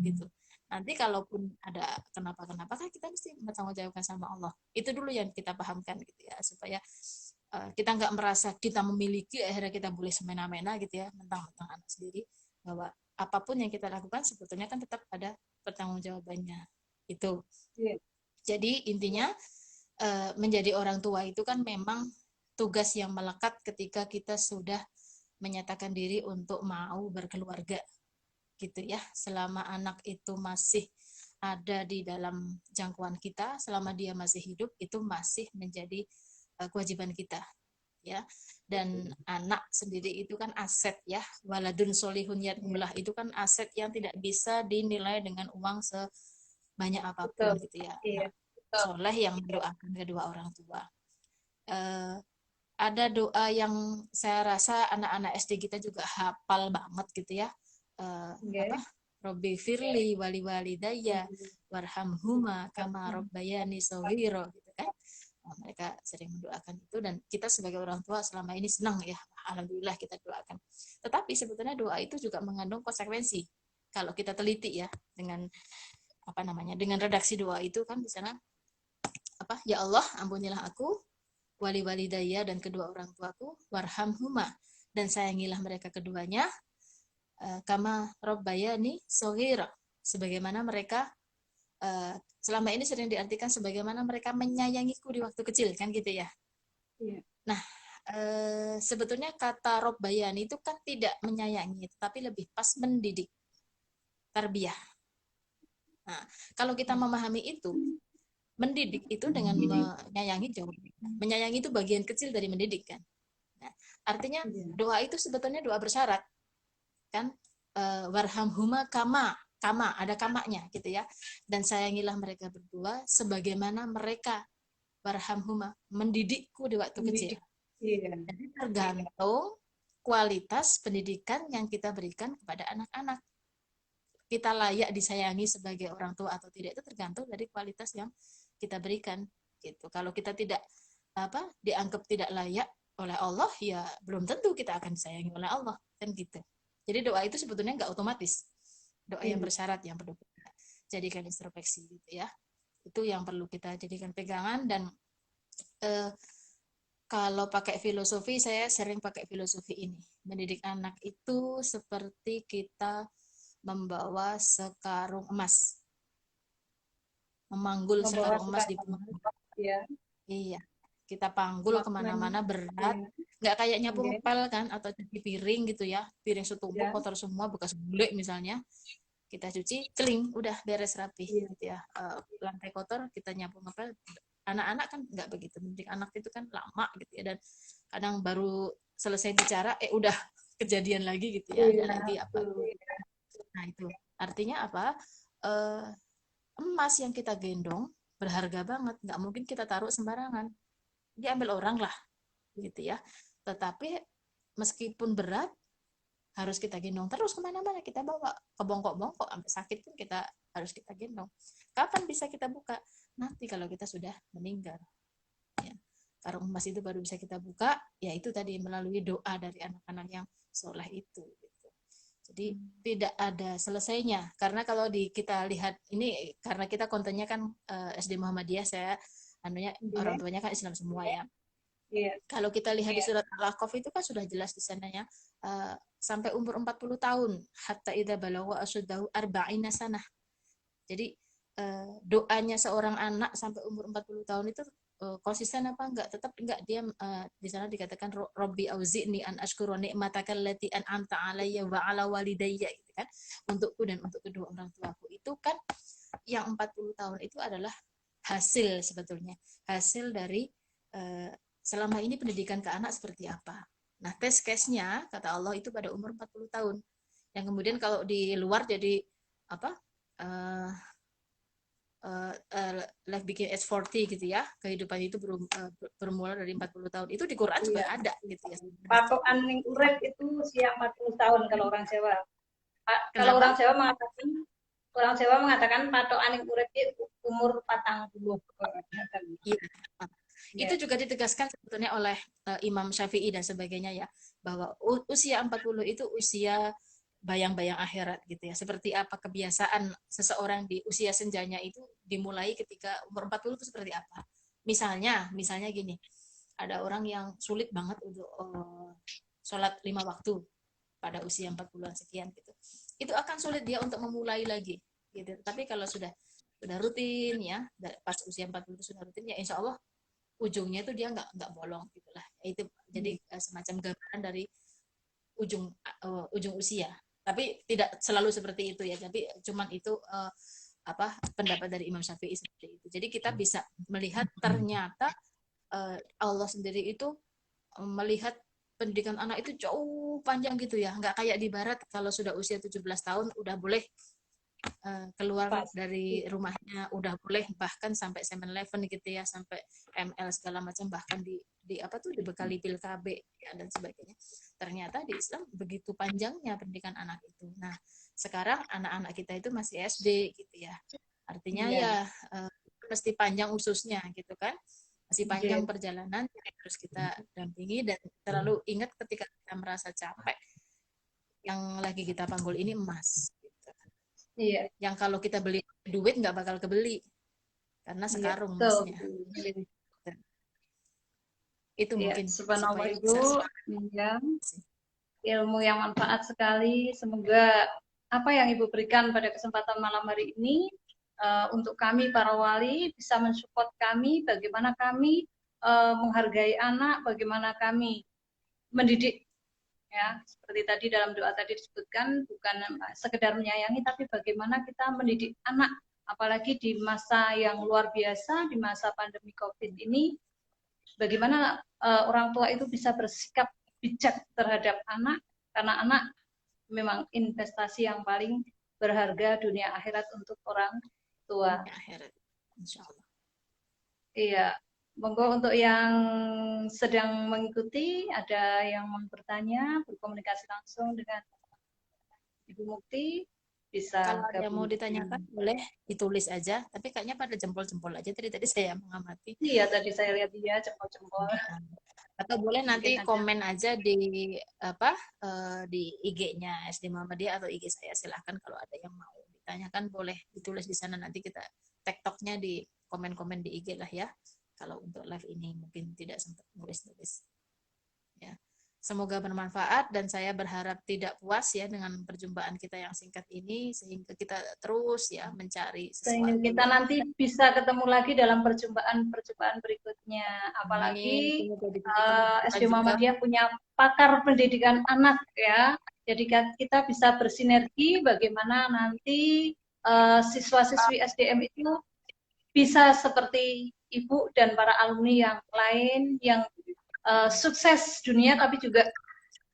Speaker 1: gitu. Nanti kalaupun ada kenapa-kenapa kan kita mesti bertanggung jawabkan sama Allah. Itu dulu yang kita pahamkan gitu ya, supaya kita nggak merasa kita memiliki akhirnya kita boleh semena-mena gitu ya, mentang-mentang anak sendiri, bahwa apapun yang kita lakukan sebetulnya kan tetap ada pertanggungjawabannya itu. Jadi intinya menjadi orang tua itu kan memang tugas yang melekat ketika kita sudah menyatakan diri untuk mau berkeluarga gitu ya. Selama anak itu masih ada di dalam jangkauan kita, selama dia masih hidup, itu masih menjadi kewajiban kita ya. Dan anak sendiri itu kan aset ya, waladun solihun yatmulah, itu kan aset yang tidak bisa dinilai dengan uang sebanyak apapun gitu ya. Soleh yang mendoakan kedua orang tua. Ada doa yang saya rasa anak-anak SD kita juga hafal banget gitu ya. Robbi firli wali walidayya warhamhuma kama rabbayani shaghira gitu kan. Nah, mereka sering mendoakan itu dan kita sebagai orang tua selama ini senang ya, alhamdulillah kita doakan. Tetapi sebetulnya doa itu juga mengandung konsekuensi. Kalau kita teliti ya dengan apa namanya, dengan redaksi doa itu kan di sana apa, ya Allah ampunilah aku, wali walidayya dan kedua orang tuaku, warhamhuma dan sayangilah mereka keduanya, kama rabbayani shaghira, sebagaimana mereka selama ini sering diartikan sebagaimana mereka menyayangiku di waktu kecil kan gitu ya.
Speaker 2: Iya.
Speaker 1: Nah, sebetulnya kata rabbayani itu kan tidak menyayangi, tapi lebih pas mendidik, tarbiyah. Nah, kalau kita memahami itu, mendidik itu dengan menyayangi jauh. Menyayangi itu bagian kecil dari mendidik kan. Nah, artinya doa itu sebetulnya doa bersyarat kan, warhamhuma kama ada kamaknya gitu ya, dan sayangilah mereka berdua sebagaimana mereka warhamhuma mendidikku di waktu kecil. Jadi tergantung kualitas pendidikan yang kita berikan kepada anak-anak. Kita layak disayangi sebagai orang tua atau tidak itu tergantung dari kualitas yang kita berikan gitu. Kalau kita tidak dianggap tidak layak oleh Allah, ya belum tentu kita akan disayangi oleh Allah kan gitu. Jadi doa itu sebetulnya nggak otomatis, doa yang bersyarat yang perlu kita jadikan introspeksi gitu ya. Itu yang perlu kita jadikan pegangan. Dan kalau pakai filosofi, saya sering pakai filosofi ini, mendidik anak itu seperti kita membawa sekarung emas, memanggul sekarung emas di pundak.
Speaker 2: Ya.
Speaker 1: Iya, kita panggul kemana-mana berat, nggak kayak nyapu ngepel kan, atau cuci piring gitu ya, piring setumpuk kotor semua bekas bule misalnya, kita cuci, celing, udah beres rapi gitu ya. Lantai kotor kita nyapu ngepel. Anak-anak kan nggak begitu, mendidik anak itu kan lama gitu ya, dan kadang baru selesai bicara udah kejadian lagi gitu ya, ada lagi apa. Nah itu artinya apa, emas yang kita gendong berharga banget, nggak mungkin kita taruh sembarangan, diambil orang lah gitu ya. Tetapi meskipun berat, harus kita gendong terus kemana-mana, kita bawa ke bongkok-bongkok, sampai sakit pun kita harus kita gendong. Kapan bisa kita buka? Nanti kalau kita sudah meninggal ya. Karung emas itu baru bisa kita buka, ya itu tadi melalui doa dari anak-anak yang soleh itu gitu. Jadi tidak ada selesainya, karena kalau kita lihat ini, karena kita kontennya kan SD Muhammadiyah, saya orang tuanya kan Islam semua ya. Kalau kita lihat di surat Al-Ahqaf itu kan sudah jelas di sananya, sampai umur 40 tahun, hatta idza balagha ashuddahu arba'ina sanah. Jadi doanya seorang anak sampai umur 40 tahun itu konsisten apa enggak? Tetap enggak, dia di sana dikatakan Robbi auzi'ni an ashkura ni'mataka allati an'amta 'alayya wa 'ala walidayya gitu kan. Untukku dan untuk kedua orang tuaku. Itu kan yang 40 tahun itu adalah hasil, sebetulnya hasil dari selama ini pendidikan ke anak seperti apa. Nah, test case-nya kata Allah itu pada umur 40 tahun. Yang kemudian kalau di luar jadi apa? Life begin at 40 gitu ya. Kehidupan itu bermula dari 40 tahun. Itu di Quran juga ada gitu ya.
Speaker 2: Patokan ning urip itu usia 40 tahun kalau orang Jawa. Kalau orang Jawa mengatakan patokan ning urip itu umur 40.
Speaker 1: Iya. Itu juga ditegaskan sebetulnya oleh Imam Syafi'i dan sebagainya ya, bahwa usia 40 itu usia bayang-bayang akhirat gitu ya. Seperti apa kebiasaan seseorang di usia senjanya itu dimulai ketika umur 40 itu seperti apa. Misalnya gini, ada orang yang sulit banget untuk sholat 5 waktu pada usia 40-an sekian gitu. Itu akan sulit dia untuk memulai lagi gitu. Tapi kalau sudah rutin ya, pas usia 40 itu sudah rutin ya, insya Allah ujungnya itu dia nggak bolong gitulah. Itu jadi semacam gambaran dari ujung usia. Tapi tidak selalu seperti itu ya. Tapi cuman itu pendapat dari Imam Syafi'i seperti itu. Jadi kita bisa melihat ternyata Allah sendiri itu melihat pendidikan anak itu jauh panjang gitu ya. Nggak kayak di barat, kalau sudah usia 17 tahun udah boleh keluar dari rumahnya, udah boleh bahkan sampai 7-Eleven gitu ya, sampai ML segala macam, bahkan dibekali pil KB ya, dan sebagainya. ternyata di Islam begitu panjangnya pendidikan anak itu. Nah, sekarang anak-anak kita itu masih SD gitu ya. Artinya ya mesti panjang ususnya gitu kan. Masih panjang perjalanan yang harus kita dampingi, dan terlalu ingat ketika kita merasa capek, yang lagi kita panggul ini emas. Gitu.
Speaker 2: Iya.
Speaker 1: Yang kalau kita beli duit nggak bakal kebeli karena sekarung emasnya. Itu mungkin
Speaker 2: subhanallah
Speaker 1: supaya
Speaker 2: Ibu, ya, ilmu yang manfaat sekali. Semoga apa yang Ibu berikan pada kesempatan malam hari ini untuk kami para wali bisa mensupport kami, bagaimana kami menghargai anak, bagaimana kami mendidik, ya, seperti tadi dalam doa tadi disebutkan, bukan sekedar menyayangi, tapi bagaimana kita mendidik anak, apalagi di masa yang luar biasa, di masa pandemi COVID ini, bagaimana orang tua itu bisa bersikap bijak terhadap anak, karena anak memang investasi yang paling berharga dunia akhirat untuk orang tua.
Speaker 1: Akhirat, insya Allah.
Speaker 2: Iya, monggo untuk yang sedang mengikuti, ada yang mau bertanya, berkomunikasi langsung dengan Ibu Mukti, bisa
Speaker 1: kalau ada yang mau
Speaker 2: gabung.
Speaker 1: ditanyakan boleh ditulis aja, tapi kayaknya pada jempol-jempol aja tadi saya mengamati.
Speaker 2: Iya, tadi saya lihat dia jempol-jempol.
Speaker 1: Atau boleh nanti komen aja di apa di IG-nya SD Muhammadiyah atau IG saya, silahkan kalau ada yang mau ditanyakan boleh ditulis di sana, nanti kita tektoknya di komen-komen di IG lah ya. Kalau untuk live ini mungkin tidak sempat nulis-nulis. Ya. Semoga bermanfaat, dan saya berharap tidak puas ya dengan perjumpaan kita yang singkat ini, sehingga kita terus ya mencari sesuatu.
Speaker 2: Sehingga kita nanti bisa ketemu lagi dalam perjumpaan berikutnya. Apalagi SD Muhammadiyah punya pakar pendidikan anak ya. Jadi kita bisa bersinergi bagaimana nanti siswa-siswi SDM itu bisa seperti Ibu dan para alumni yang lain yang sukses dunia, tapi juga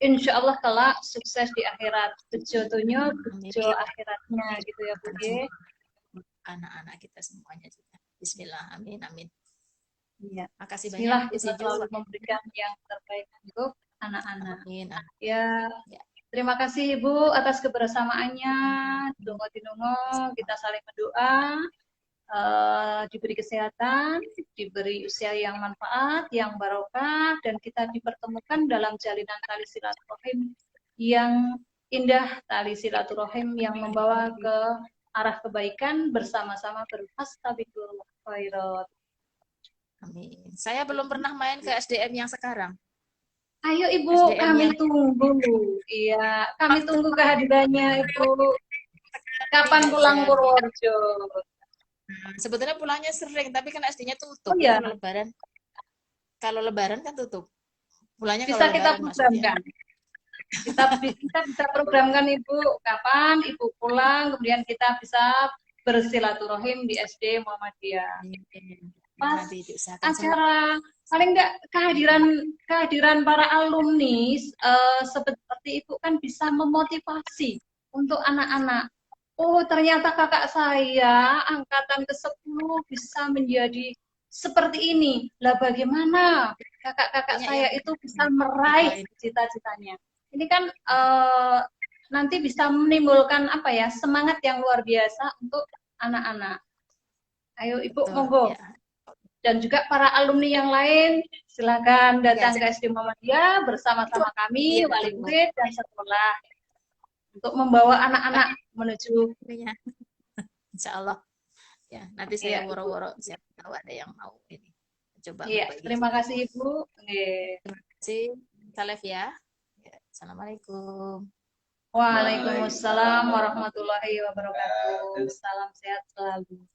Speaker 2: insya Allah kelak sukses di akhirat. Bejotonya, bejo akhiratnya gitu ya Bu.
Speaker 1: Anak-anak kita semuanya juga. Bismillah, amin, amin.
Speaker 2: Iya.
Speaker 1: Makasih
Speaker 2: Bismillah,
Speaker 1: banyak.
Speaker 2: kita selalu memberikan yang terbaik untuk anak-anak.
Speaker 1: Amin.
Speaker 2: Ya. Terima kasih Ibu atas kebersamaannya. Dungo-dinungo, kita saling berdoa. Diberi kesehatan, diberi usia yang manfaat, yang barokah, dan kita dipertemukan dalam jalinan tali silaturahim yang indah, tali silaturahim yang membawa ke arah kebaikan, bersama-sama berfastabiqul khairat.
Speaker 1: Amin. Saya belum pernah main ke SDM yang sekarang.
Speaker 2: Ayo Ibu, SDM kami tunggu. Iya, kami tunggu kehadirannya Ibu. Kapan pulang Purworejo?
Speaker 1: Sebetulnya pulangnya sering, tapi kan SD-nya tutup.
Speaker 2: Oh, iya.
Speaker 1: Kalau lebaran kan tutup. Pulangnya
Speaker 2: bisa
Speaker 1: kalau
Speaker 2: kita
Speaker 1: lebaran
Speaker 2: programkan. Kita bisa programkan Ibu kapan Ibu pulang, kemudian kita bisa bersilaturahim di SD Muhammadiyah. Pas acara paling enggak kehadiran para alumni seperti itu kan bisa memotivasi untuk anak-anak. Oh, ternyata kakak saya angkatan ke-10 bisa menjadi seperti ini. Lah bagaimana kakak-kakak saya itu bisa meraih cita-citanya? Ini kan nanti bisa menimbulkan apa ya, semangat yang luar biasa untuk anak-anak. Ayo Ibu, monggo. Ya. Dan juga para alumni yang lain, silakan datang ke SD Muhammadiyah bersama-sama kami, wali murid dan sekolah, untuk membawa anak-anak menuju.
Speaker 1: Insya Allah. Ya, nanti saya woro-woro siapa tahu ada yang mau ini. Coba.
Speaker 2: Iya, terima kasih Ibu.
Speaker 1: Terima kasih. Saleh ya. Assalamualaikum.
Speaker 2: Waalaikumsalam warahmatullahi wabarakatuh. Salam sehat selalu.